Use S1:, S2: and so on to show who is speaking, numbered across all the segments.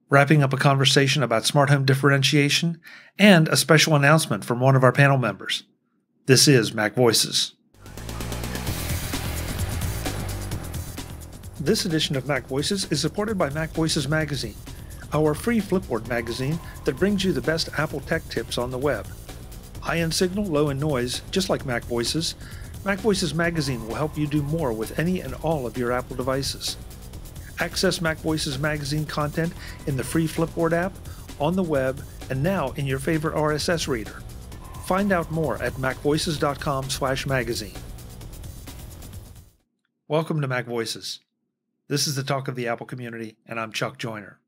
S1: wrapping up a conversation about smart home differentiation, and a special announcement from one of our panel members. This is MacVoices. This edition of MacVoices is supported by MacVoices Magazine, our free Flipboard magazine that brings you the best Apple tech tips on the web. High-end signal, low-end noise, just like MacVoices, MacVoices Magazine will help you do more with any and all of your Apple devices. Access MacVoices Magazine content in the free Flipboard app, on the web, and now in your favorite RSS reader. Find out more at macvoices.com/magazine. Welcome to MacVoices. This is the talk of the Apple community, and I'm Chuck Joyner.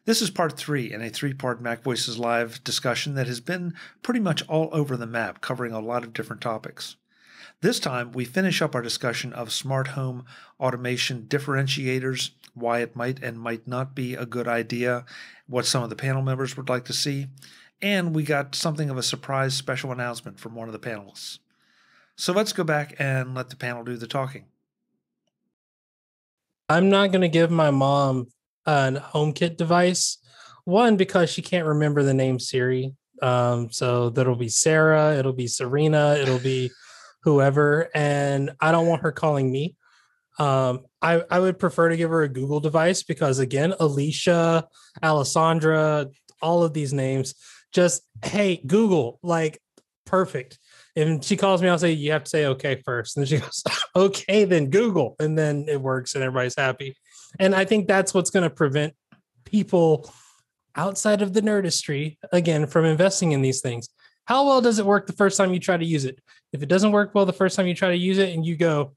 S1: This is part 3 in a 3-part MacVoices Live discussion that has been pretty much all over the map, covering a lot of different topics. This time, we finish up our discussion of smart home automation differentiators, why it might and might not be a good idea, what some of the panel members would like to see, and we got something of a surprise special announcement from one of the panelists. So let's go back and let the panel do the talking.
S2: I'm not going to give my mom an HomeKit device. One, because she can't remember the name Siri. So that'll be Sarah, it'll be Serena, it'll be whoever, and I don't want her calling me. I would prefer to give her a Google device because, again, Alicia, Alessandra, all of these names, just, hey, Google, like, perfect. And she calls me, I'll say, you have to say okay first. And then she goes, okay, then Google. And then it works and everybody's happy. And I think that's what's going to prevent people outside of the nerdistry, again, from investing in these things. How well does it work the first time you try to use it? If it doesn't work well the first time you try to use it and you go,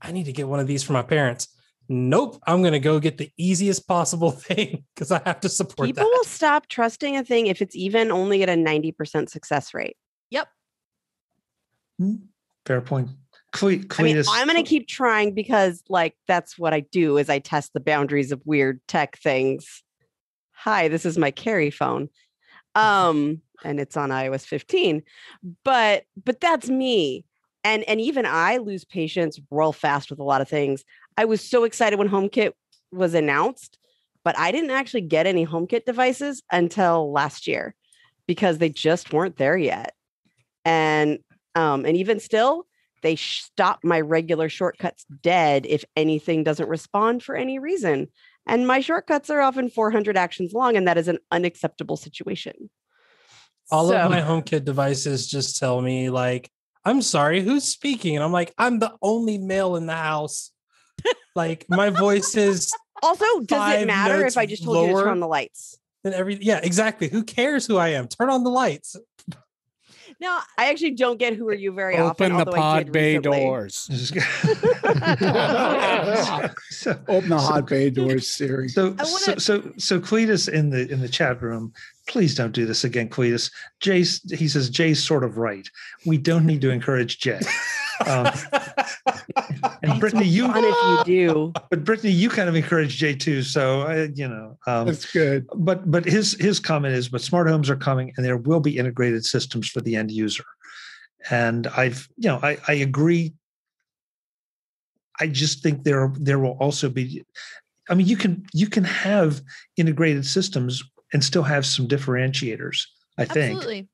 S2: I need to get one of these for my parents. Nope, I'm going to go get the easiest possible thing because I have to support
S3: People will stop trusting a thing if it's even only at a 90% success rate.
S4: Yep.
S1: Fair point.
S3: I'm going to keep trying because, like, that's what I do is I test the boundaries of weird tech things. Hi, this is my Carry phone. And it's on iOS 15. But that's me. And even I lose patience real fast with a lot of things. I was so excited when HomeKit was announced, but I didn't actually get any HomeKit devices until last year because they just weren't there yet. And even still, they stop my regular shortcuts dead if anything doesn't respond for any reason. And my shortcuts are often 400 actions long, and that is an unacceptable situation.
S2: All of my HomeKit devices just tell me, like, I'm sorry, who's speaking? And I'm like, I'm the only male in the house. Like, my voice is
S3: also, does it matter if I just told you to turn on the lights?
S2: Yeah, exactly. Who cares who I am? Turn on the lights.
S3: No, I actually don't get who are you very often.
S5: Open the pod bay doors.
S1: Open
S5: the pod bay doors, Siri.
S1: So Cletus in the chat room, please don't do this again, Cletus. He says Jay's sort of right. We don't need to encourage Jay. And Brittany,
S3: if you do,
S1: but Brittany, you kind of encourage Jay too. So
S5: that's good.
S1: But his comment is, but smart homes are coming, and there will be integrated systems for the end user. And I agree. I just think there will also be. I mean, you can have integrated systems and still have some differentiators. I think. Absolutely.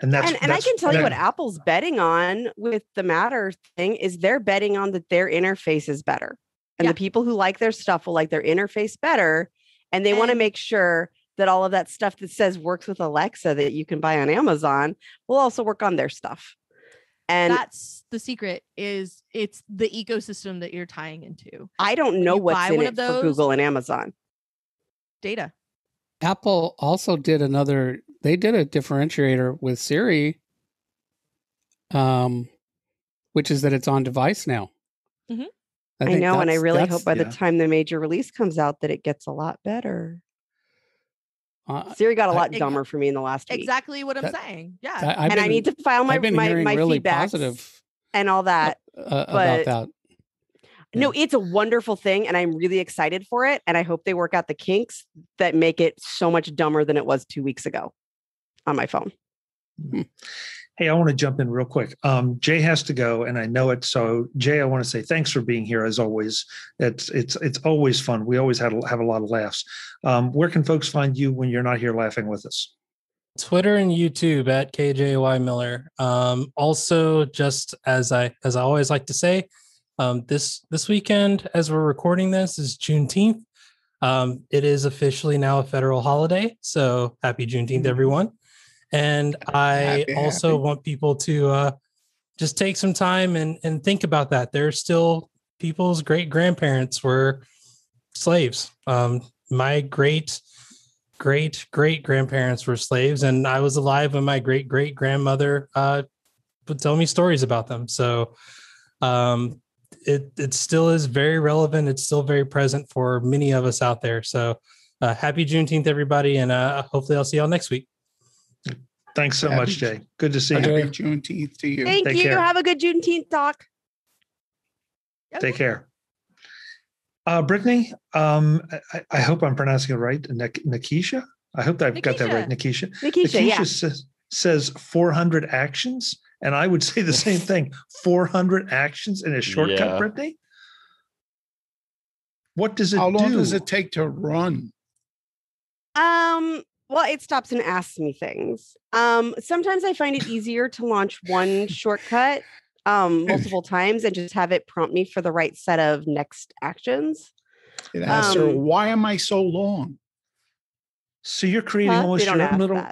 S1: And I
S3: can tell you what Apple's betting on with the Matter thing is they're betting on that their interface is better. And the people who like their stuff will like their interface better. And they want to make sure that all of that stuff that says works with Alexa that you can buy on Amazon will also work on their stuff. And
S4: that's the secret is it's the ecosystem that you're tying into.
S3: I don't know what's in it for Google and Amazon.
S4: Data.
S5: Apple also did a differentiator with Siri, which is that it's on device now.
S3: Mm-hmm. I know, and I really hope by the time the major release comes out that it gets a lot better. Siri got a lot dumber for me in the last week.
S4: Exactly what I'm saying. Yeah.
S3: I need to file my
S5: really
S3: feedbacks
S5: positive
S3: and all that.
S5: About that.
S3: No, it's a wonderful thing, and I'm really excited for it. And I hope they work out the kinks that make it so much dumber than it was 2 weeks ago on my phone.
S1: Hey, I want to jump in real quick. Jay has to go, and I know it. So, Jay, I want to say thanks for being here as always. It's always fun. We always have a lot of laughs. Where can folks find you when you're not here laughing with us?
S2: Twitter and YouTube at KJY Miller. Also, just as I always like to say, this weekend, as we're recording this, is Juneteenth. It is officially now a federal holiday, so happy Juneteenth, everyone. And I also want people to just take some time and think about that. There's still people's great grandparents were slaves. My great grandparents were slaves, and I was alive when my great grandmother would tell me stories about them. So it still is very relevant. It's still very present for many of us out there. So happy Juneteenth, everybody, and hopefully I'll see y'all next week.
S1: Thanks so much, Jay. Good to see you.
S6: Happy Juneteenth to you.
S3: Thank you.
S1: care.
S3: Have a good Juneteenth talk.
S1: Take care. Brittany, I hope I'm pronouncing it right. Nikisha? I hope I've got that right. Nikisha.
S3: Nikisha,
S1: says 400 actions, and I would say the same thing. 400 actions in a shortcut, Brittany? What does it do?
S6: How long does it take to run?
S3: Well, it stops and asks me things. Sometimes I find it easier to launch one shortcut multiple times and just have it prompt me for the right set of next actions.
S6: It asks her, why am I so long?
S1: So you're creating almost your own little.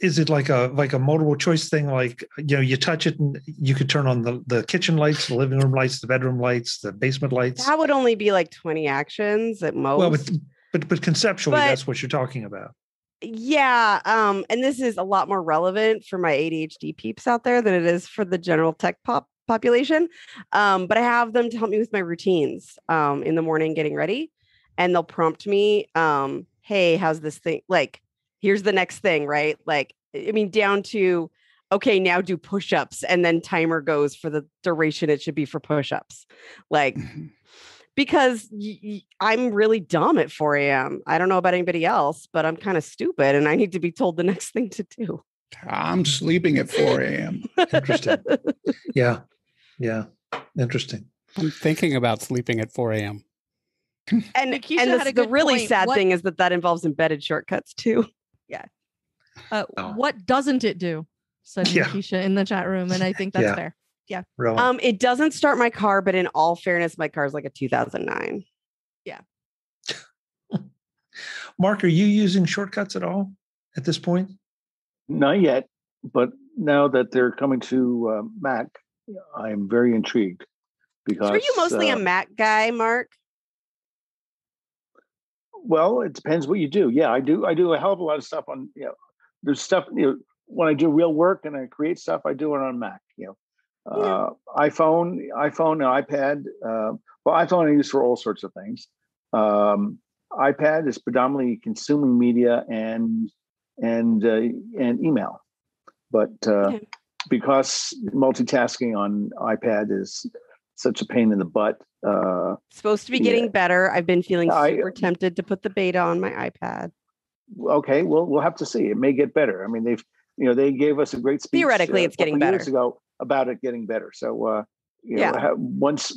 S1: Is it like a multiple choice thing? Like, you touch it and you could turn on the kitchen lights, the living room lights, the bedroom lights, the basement lights.
S3: That would only be like 20 actions at most.
S1: Well, but conceptually, that's what you're talking about.
S3: Yeah. And this is a lot more relevant for my ADHD peeps out there than it is for the general tech population. But I have them to help me with my routines in the morning getting ready. And they'll prompt me, hey, how's this thing? Like, here's the next thing, right? Like, I mean, down to, okay, now do push-ups. And then timer goes for the duration it should be for push-ups. Like, because I'm really dumb at 4 a.m. I don't know about anybody else, but I'm kind of stupid and I need to be told the next thing to do.
S6: I'm sleeping at 4 a.m.
S1: Interesting. Yeah. Interesting.
S5: I'm thinking about sleeping at 4 a.m.
S3: And the really sad thing is that involves embedded shortcuts too.
S4: Yeah. What doesn't it do? Said Nikisha in the chat room. And I think that's fair. Yeah.
S1: Really?
S3: It doesn't start my car, but in all fairness, my car is like a 2009.
S4: Yeah.
S1: Mark, are you using shortcuts at all at this point?
S7: Not yet, but now that they're coming to Mac, I'm very intrigued because. So
S3: are you mostly a Mac guy, Mark?
S7: Well, it depends what you do. Yeah, I do a hell of a lot of stuff on. There's stuff. When I do real work and I create stuff, I do it on Mac. iPhone, iPad. iPhone I use for all sorts of things. iPad is predominantly consuming media and email, but because multitasking on iPad is such a pain in the butt.
S3: Supposed to be getting better. I've been feeling super tempted to put the beta on my iPad.
S7: Okay, well, we'll have to see. It may get better. I mean, they gave us a great speech.
S3: Theoretically, it's getting better.
S7: Years ago about it getting better. So, once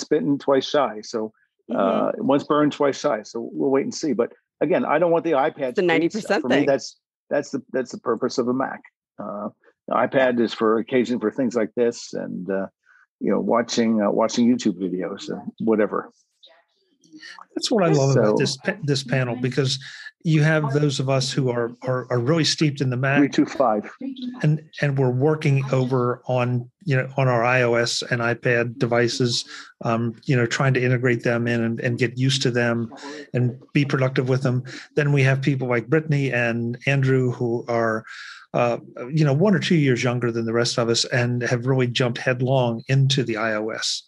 S7: bitten, twice shy. So, once burned, twice shy. So we'll wait and see. But again, I don't want the iPad.
S3: The 90%
S7: for
S3: thing.
S7: me, that's the purpose of a Mac. The iPad is for occasion for things like this, and watching YouTube videos or whatever.
S1: That's what I love about this panel, because you have those of us who are really steeped in the Mac
S7: 325,
S1: and we're working over on our iOS and iPad devices, trying to integrate them in and get used to them and be productive with them. Then we have people like Brittany and Andrew who are 1 or 2 years younger than the rest of us and have really jumped headlong into the iOS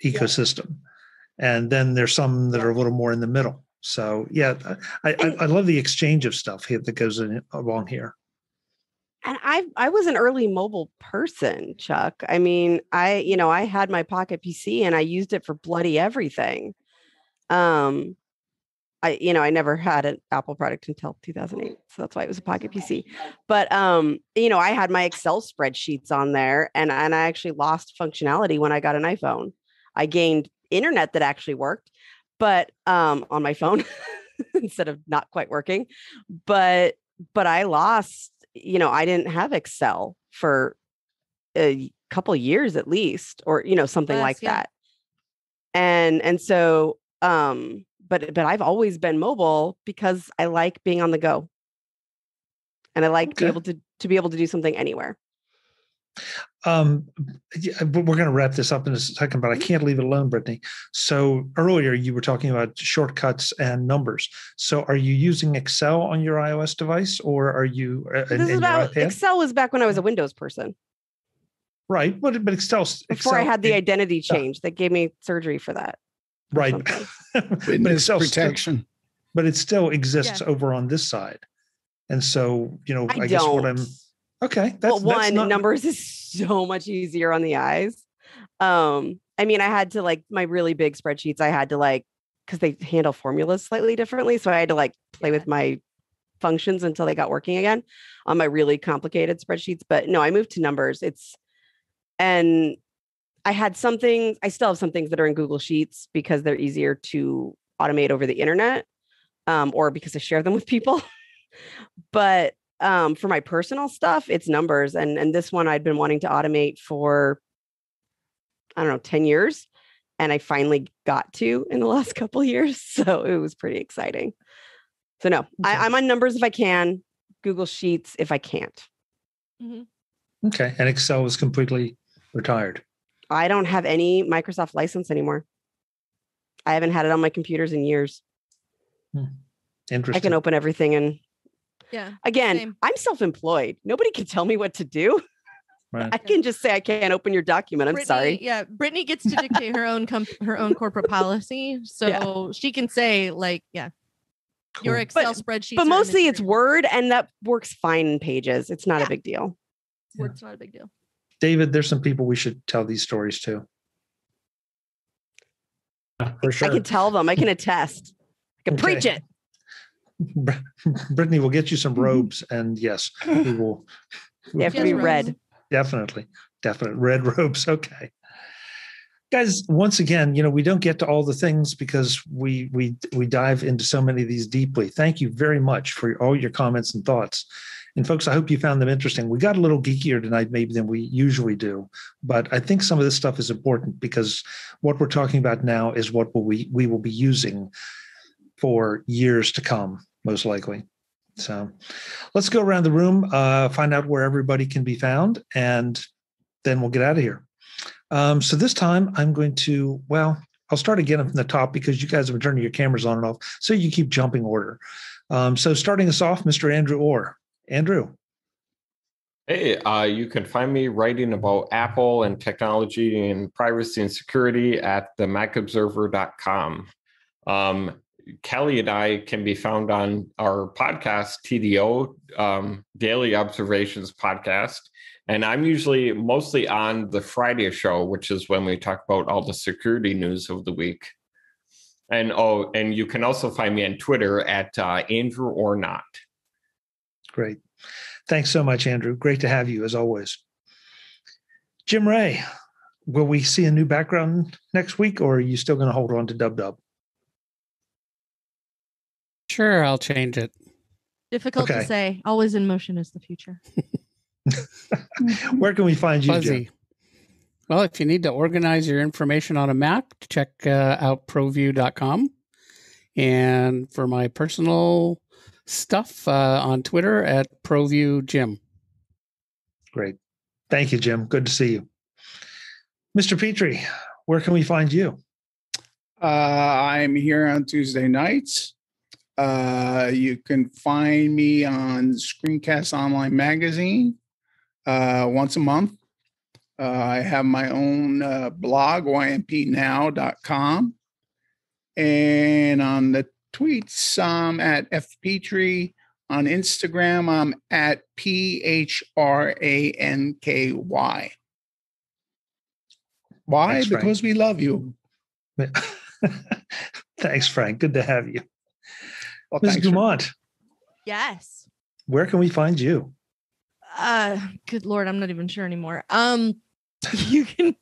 S1: ecosystem. And then there's some that are a little more in the middle. So I love the exchange of stuff here that goes along here.
S3: And I was an early mobile person, Chuck. I mean, I had my Pocket PC and I used it for bloody everything. I never had an Apple product until 2008. So that's why it was a Pocket PC. But, I had my Excel spreadsheets on there and I actually lost functionality when I got an iPhone. I gained internet that actually worked, but on my phone instead of not quite working. But I lost, I didn't have Excel for a couple years at least, or, something like that. And so, but I've always been mobile because I like being on the go, and I like to be able to do something anywhere.
S1: We're going to wrap this up in a second, but I can't leave it alone, Brittany. So earlier you were talking about shortcuts and numbers. So are you using Excel on your iOS device, or are you in your iPad?
S3: Excel was back when I was a Windows person.
S1: Right, but Excel
S3: before I had the identity change, that gave me surgery for that.
S1: Right.
S6: But Excel protection.
S1: But it still exists over on this side. And so, I guess what I'm okay.
S3: Numbers is so much easier on the eyes. I had to my really big spreadsheets, I had to because they handle formulas slightly differently. So I had to play with my functions until they got working again on my really complicated spreadsheets. But no, I moved to numbers. And I had some things, I still have some things that are in Google Sheets because they're easier to automate over the internet, or because I share them with people. But for my personal stuff, it's numbers. And this one I'd been wanting to automate for, 10 years. And I finally got to in the last couple of years. So it was pretty exciting. So no, I'm on numbers if I can, Google Sheets if I can't.
S4: Mm-hmm.
S1: Okay. And Excel was completely retired.
S3: I don't have any Microsoft license anymore. I haven't had it on my computers in years.
S1: Interesting.
S3: I can open everything and again, same. I'm self-employed. Nobody can tell me what to do. Right. I can just say I can't open your document. I'm sorry.
S4: Yeah, Brittany gets to dictate her own corporate policy, so she can say cool. Your Excel spreadsheets.
S3: But mostly it's Word, and that works fine in Pages. It's not a big deal.
S4: Word's not a big deal.
S1: David, there's some people we should tell these stories to. For sure.
S3: I can tell them. I can attest. I can preach it.
S1: Brittany will get you some robes, and yes, we will.
S3: They have to be red.
S1: Definitely. Red robes. Okay. Guys, once again, we don't get to all the things because we dive into so many of these deeply. Thank you very much for all your comments and thoughts. And folks, I hope you found them interesting. We got a little geekier tonight maybe than we usually do, but I think some of this stuff is important because what we're talking about now is what we will be using for years to come, most likely. So let's go around the room, find out where everybody can be found, and then we'll get out of here. So this time I'm going to, I'll start again from the top because you guys have been turning your cameras on and off, so you keep jumping order. So starting us off, Mr. Andrew Orr. Andrew.
S8: Hey, you can find me writing about Apple and technology and privacy and security at themacobserver.com. Kelly and I can be found on our podcast, TDO, Daily Observations Podcast. And I'm usually mostly on the Friday show, which is when we talk about all the security news of the week. And you can also find me on Twitter at Andrew or Not.
S1: Great. Thanks so much, Andrew. Great to have you as always. Jim Ray, will we see a new background next week, or are you still going to hold on to Dub?
S5: Sure, I'll change it.
S4: Difficult to say. Always in motion is the future.
S1: Where can we find you,
S5: Fuzzy.
S1: Jim?
S5: Well, if you need to organize your information on a Mac, check out ProView.com. And for my personal stuff on Twitter at ProViewJim.
S1: Great. Thank you, Jim. Good to see you. Mr. Petrie, where can we find you?
S6: I'm here on Tuesday nights. You can find me on Screencast Online Magazine once a month. I have my own blog, ympnow.com. And on the tweets, I'm at fpetrie. On Instagram, I'm at PHRANKY. Why?
S1: Thanks,
S6: because we love you.
S1: Thanks, Frank. Good to have you.
S6: Well,
S1: Ms.
S6: thanks for-
S1: Guimont,
S4: Yes.
S1: where can we find you?
S4: Good Lord, I'm not even sure anymore. You can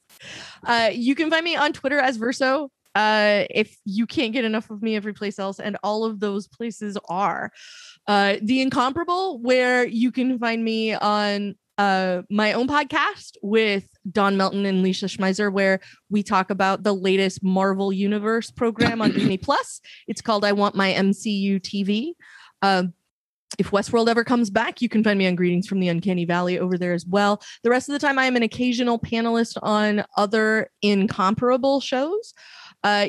S4: find me on Twitter as Verso. If you can't get enough of me every place else, and all of those places are The Incomparable, where you can find me on my own podcast with Don Melton and Lisa Schmeiser, where we talk about the latest Marvel Universe program on Disney Plus. It's called I Want My MCU TV. If Westworld ever comes back, you can find me on Greetings from the Uncanny Valley over there as well. The rest of the time, I am an occasional panelist on other Incomparable shows.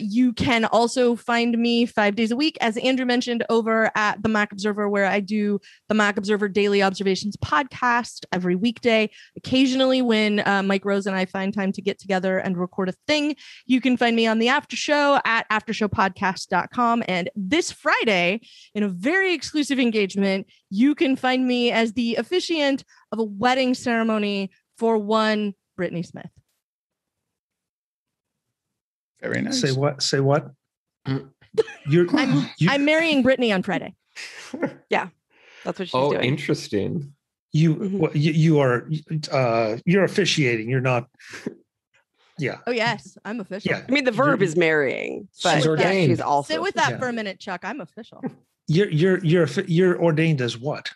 S4: You can also find me 5 days a week, as Andrew mentioned, over at the Mac Observer, where I do the Mac Observer Daily Observations podcast every weekday. Occasionally, when Mike Rose and I find time to get together and record a thing, you can find me on the after show at aftershowpodcast.com. And this Friday, in a very exclusive engagement, you can find me as the officiant of a wedding ceremony for one Brittany Smith.
S6: Very nice.
S1: Say what? Say what?
S4: I'm marrying Brittany on Friday.
S3: Yeah, that's what she's doing.
S8: Oh, interesting.
S1: You're officiating. You're not. Yeah.
S4: Oh yes, I'm official.
S1: Yeah.
S3: I mean, the verb is marrying, but
S2: She's ordained.
S3: she's also.
S4: Sit with that
S1: Yeah.
S4: for a minute, Chuck. I'm official.
S1: You're ordained as what?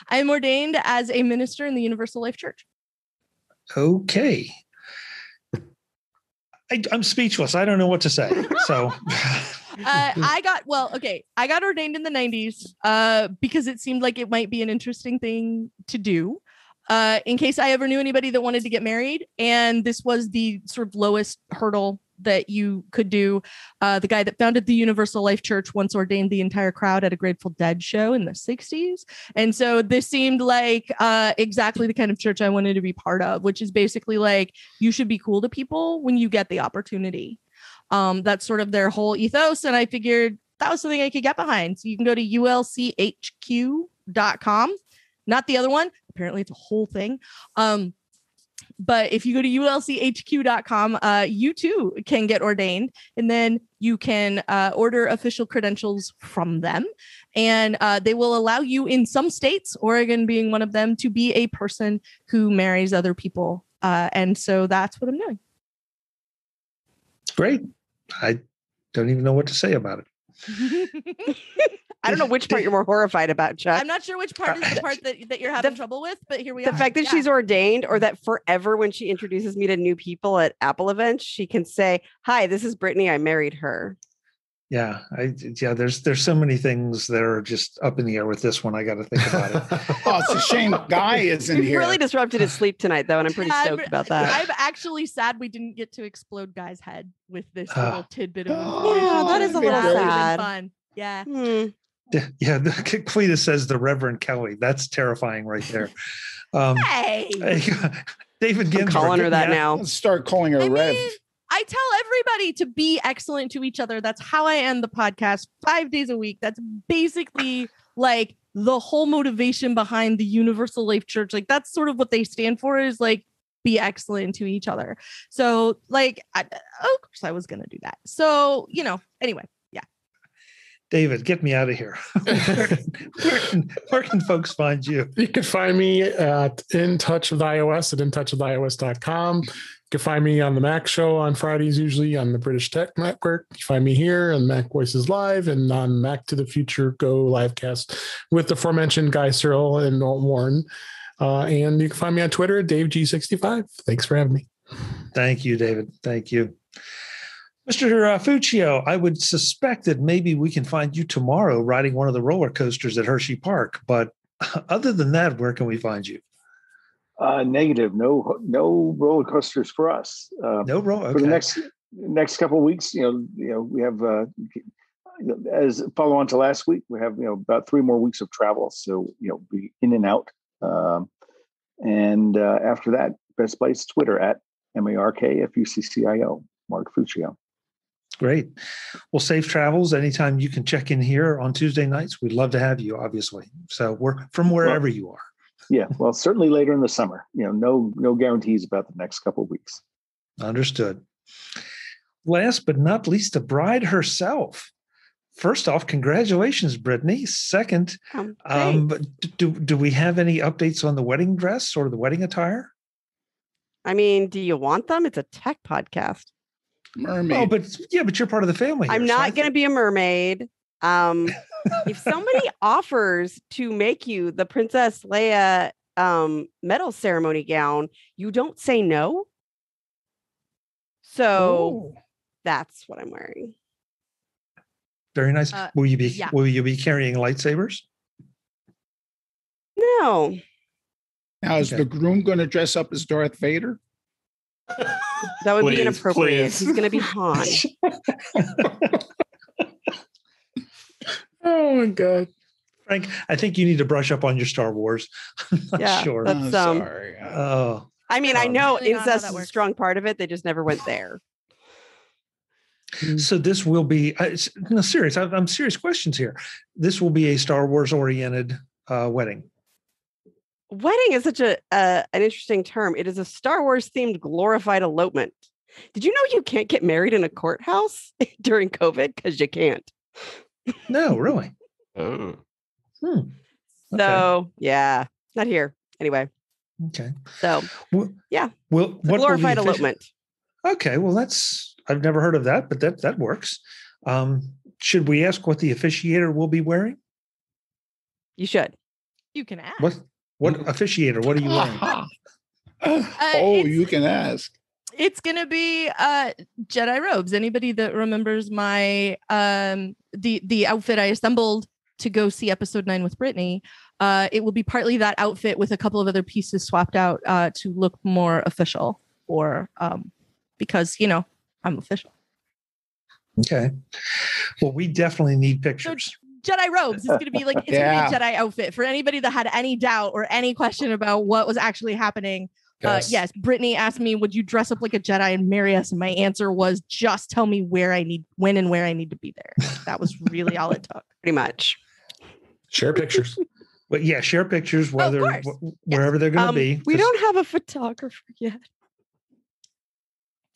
S4: I am ordained as a minister in the Universal Life Church.
S1: Okay. I'm speechless. I don't know what to say. So
S4: I got ordained in the 90s because it seemed like it might be an interesting thing to do in case I ever knew anybody that wanted to get married. And this was the sort of lowest hurdle that you could do. The guy that founded the Universal Life Church once ordained the entire crowd at a Grateful Dead show in the 60s. And so this seemed like exactly the kind of church I wanted to be part of, which is basically like, you should be cool to people when you get the opportunity. That's sort of their whole ethos. And I figured that was something I could get behind. So you can go to ulchq.com, not the other one. Apparently it's a whole thing. But if you go to ulchq.com, you too can get ordained, and then you can order official credentials from them. And they will allow you in some states, Oregon being one of them, to be a person who marries other people. And so that's what I'm doing.
S1: great. I don't even know what to say about it.
S3: I don't know which part you're more horrified about, Chuck.
S4: I'm not sure which part is the part that you're having trouble with, but here we are.
S3: The fact that she's ordained, or that forever when she introduces me to new people at Apple events, she can say, "Hi, this is Brittany. I married her."
S1: Yeah, there's so many things that are just up in the air with this one. I got to think about it.
S6: Oh, it's a shame Guy isn't
S3: You've
S6: here.
S3: really disrupted his sleep tonight, though, and I'm pretty stoked about that.
S4: I'm actually sad we didn't get to explode Guy's head with this little tidbit of information.
S3: Yeah, that is a little
S4: That would've been
S3: sad.
S4: fun. Yeah.
S1: Yeah, Cletus says the Reverend Kelly. That's terrifying right there.
S4: Hey,
S1: David Ginsburg.
S3: I'm calling her that now.
S6: Let's start calling her Rev.
S4: I tell everybody to be excellent to each other. That's how I end the podcast 5 days a week. That's basically like the whole motivation behind the Universal Life Church. Like that's sort of what they stand for, is like be excellent to each other. So like, of course I was going to do that. So, anyway.
S1: David, get me out of here. Where can folks find you?
S9: You can find me at In Touch with iOS at intouchwithios.com. You can find me on the Mac Show on Fridays, usually on the British Tech Network. You find me here on Mac Voices Live and on Mac to the Future Go livecast with the aforementioned Guy Searle and Warren. And you can find me on Twitter at DaveG65. Thanks for having me.
S1: Thank you, David. Thank you. Mr. Fuccio, I would suspect that maybe we can find you tomorrow riding one of the roller coasters at Hershey Park. But other than that, where can we find you?
S7: Negative. No roller coasters for us.
S1: No roller. Okay.
S7: For the next couple of weeks, we have as follow on to last week, we have about 3 more weeks of travel. So be in and out. And after that, best place Twitter at MarkFuccio, Mark Fuccio.
S1: Great. Well, safe travels. Anytime you can check in here on Tuesday nights, we'd love to have you, obviously. So we're from wherever you are.
S7: Yeah. Well, certainly later in the summer. No guarantees about the next couple of weeks.
S1: Understood. Last but not least, the bride herself. first off, congratulations, Brittany. Second, do we have any updates on the wedding dress or the wedding attire?
S3: I mean, do you want them? It's a tech podcast.
S6: Mermaid.
S1: Oh, but you're part of the family.
S3: I'm not going to be a mermaid. If somebody offers to make you the Princess Leia medal ceremony gown, you don't say no. So that's what I'm wearing.
S1: Very nice. Will you be carrying lightsabers?
S3: No.
S6: Now, is the groom going to dress up as Darth Vader?
S3: That would be inappropriate. He's going to be Han.
S9: Oh my God.
S1: Frank, I think you need to brush up on your Star Wars. I'm not sure.
S3: That's,
S6: sorry.
S3: I mean, I know
S4: really
S3: incest is a strong part of it. They just never went there.
S1: So this will be no serious. I'm serious questions here. This will be a Star Wars oriented wedding.
S3: Wedding is such an interesting term. It is a Star Wars themed glorified elopement. Did you know you can't get married in a courthouse during COVID? Because you can't.
S1: No, really.
S8: Oh.
S1: Okay.
S3: So yeah, not here anyway.
S1: Okay.
S3: So yeah.
S1: Well, what
S3: glorified elopement.
S1: Okay. Well, I've never heard of that, but that works. Should we ask what the officiator will be wearing?
S3: You should.
S4: You can ask.
S1: What officiator? What are you wearing?
S6: You can ask.
S4: It's gonna be Jedi robes. Anybody that remembers my the outfit I assembled to go see episode 9 with Brittany, it will be partly that outfit with a couple of other pieces swapped out to look more official, or because I'm official.
S1: Okay. Well, we definitely need pictures.
S4: So Jedi robes is going to be like, it's going to be a Jedi outfit for anybody that had any doubt or any question about what was actually happening. Yes. Brittany asked me, would you dress up like a Jedi and marry us? And my answer was, just tell me when and where I need to be there. That was really all it took.
S3: Pretty much.
S9: Share pictures.
S1: But yeah, share pictures, wherever they're going to be.
S3: We don't have a photographer yet.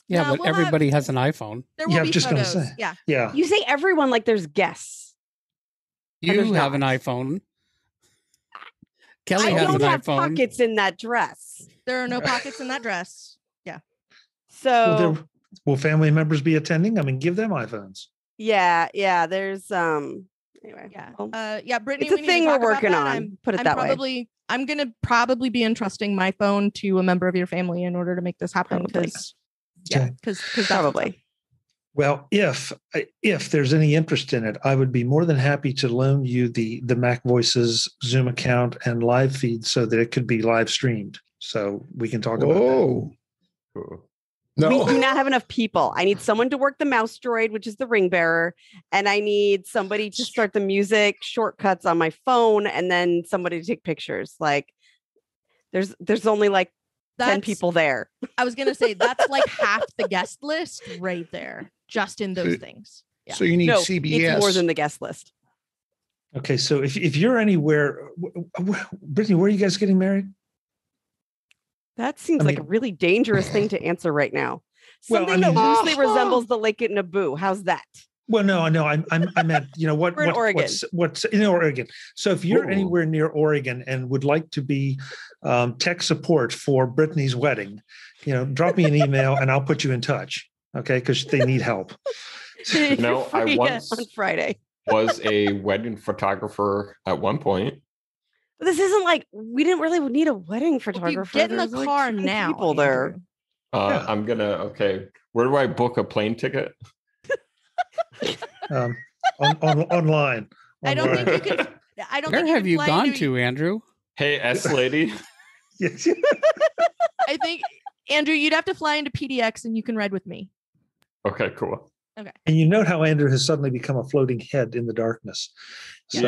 S5: Yeah, but everybody has an iPhone.
S4: There will be
S1: just
S4: photos.
S1: Gonna say.
S4: Yeah.
S3: You say everyone like there's guests.
S5: You have an iPhone. Kelly has an iPhone.
S3: I don't have pockets in that dress.
S4: There are no pockets in that dress. Yeah.
S3: So
S1: will family members be attending? I mean, give them iPhones.
S3: Yeah. There's anyway.
S4: Yeah. Brittany,
S3: it's a thing we're working on. Put it that way.
S4: I'm gonna probably be entrusting my phone to a member of your family in order to make this happen. Because
S3: probably.
S1: Well, if there's any interest in it, I would be more than happy to loan you the MacVoices Zoom account and live feed so that it could be live streamed. So we can talk about that.
S9: No.
S3: We do not have enough people. I need someone to work the mouse droid, which is the ring bearer, and I need somebody to start the music shortcuts on my phone, and then somebody to take pictures. Like there's only like 10 people there.
S4: I was gonna say that's like half the guest list right there, just in those things. Yeah.
S6: So you need CBS.
S3: It's more than the guest list.
S1: Okay, so if you're anywhere, Brittany, where are you guys getting married?
S3: That seems like a really dangerous thing to answer right now. Something that loosely resembles the lake at Naboo. How's that?
S1: Well, no, I meant, what?
S3: We're in Oregon.
S1: What's in Oregon? So if you're anywhere near Oregon and would like to be tech support for Brittany's wedding, drop me an email and I'll put you in touch. Okay, because they need help.
S8: I once
S3: on Friday
S8: was a wedding photographer at one point.
S3: This isn't like we didn't really need a wedding photographer.
S4: Get in the car now.
S3: People there.
S8: I'm gonna. Where do I book a plane ticket?
S1: Online.
S4: I don't think you can.
S5: Where have you gone to, Andrew?
S8: Hey, S lady.
S1: Yes.
S4: I think, Andrew, you'd have to fly into PDX and you can ride with me.
S8: Okay, cool.
S4: Okay.
S1: And you note how Andrew has suddenly become a floating head in the darkness. So,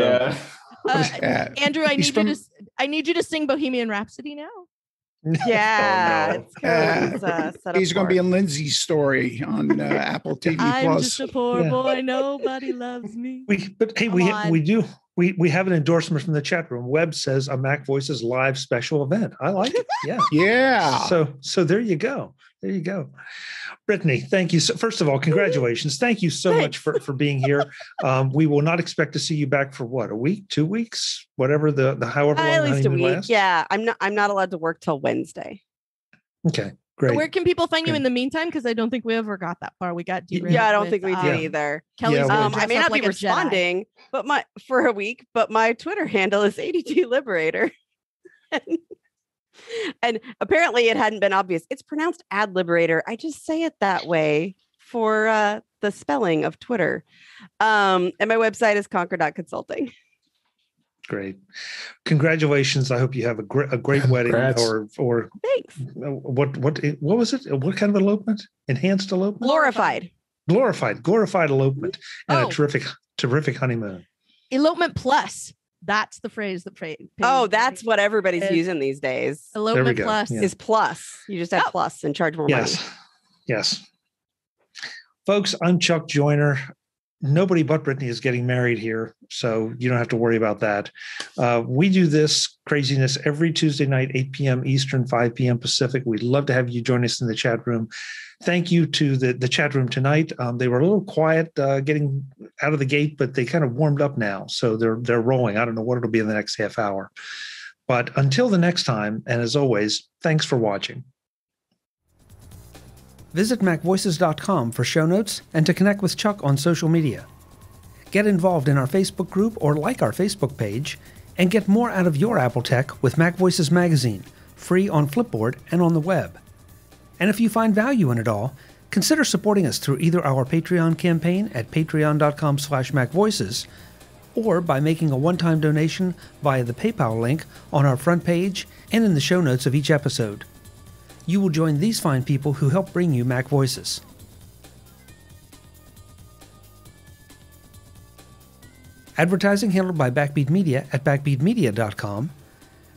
S8: yeah.
S4: Andrew, I need you to sing Bohemian Rhapsody now.
S3: Yeah,
S6: he's going to be in Lindsay's story on Apple TV
S4: I'm
S6: Plus.
S4: just a poor boy, nobody loves me.
S1: We do We have an endorsement from the chat room. Webb says a Mac Voices live special event. I like it. Yeah.
S6: Yeah.
S1: So there you go. There you go. Brittany, thank you. So, first of all, congratulations. Thank you so much for being here. We will not expect to see you back for what, a week, 2 weeks, whatever the however long
S3: at least a week.
S1: lasts?
S3: Yeah. I'm not allowed to work till Wednesday.
S1: Okay. Great.
S4: Where can people find you in the meantime? Because I don't think we ever got that far. We got derailed.
S3: Yeah, I don't think we did either.
S4: Kelly's
S3: I may not be responding, for a week, but my Twitter handle is 82 Liberator. And apparently it hadn't been obvious. It's pronounced Ad Liberator. I just say it that way for the spelling of Twitter. And my website is conquer.consulting.
S1: Great. Congratulations. I hope you have a great wedding. Or
S3: thanks.
S1: What was it? What kind of elopement? Enhanced elopement? Glorified elopement and a terrific honeymoon.
S4: Elopement plus. That's the phrase that
S3: that's what everybody's using these days.
S4: Elopement plus
S3: is plus. You just add plus and charge more money.
S1: Yes. Folks, I'm Chuck Joyner. Nobody but Brittany is getting married here, so you don't have to worry about that. We do this craziness every Tuesday night, 8 p.m. Eastern, 5 p.m. Pacific. We'd love to have you join us in the chat room. Thank you to the chat room tonight. They were a little quiet getting out of the gate, but they kind of warmed up now, so they're rolling. I don't know what it'll be in the next half hour. But until the next time, and as always, thanks for watching. Visit MacVoices.com for show notes and to connect with Chuck on social media. Get involved in our Facebook group or like our Facebook page, and get more out of your Apple tech with MacVoices Magazine, free on Flipboard and on the web. And if you find value in it all, consider supporting us through either our Patreon campaign at patreon.com/MacVoices or by making a one-time donation via the PayPal link on our front page and in the show notes of each episode. You will join these fine people who help bring you Mac Voices. Advertising handled by Backbeat Media at backbeatmedia.com.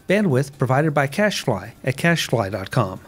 S1: Bandwidth provided by CacheFly at cachefly.com.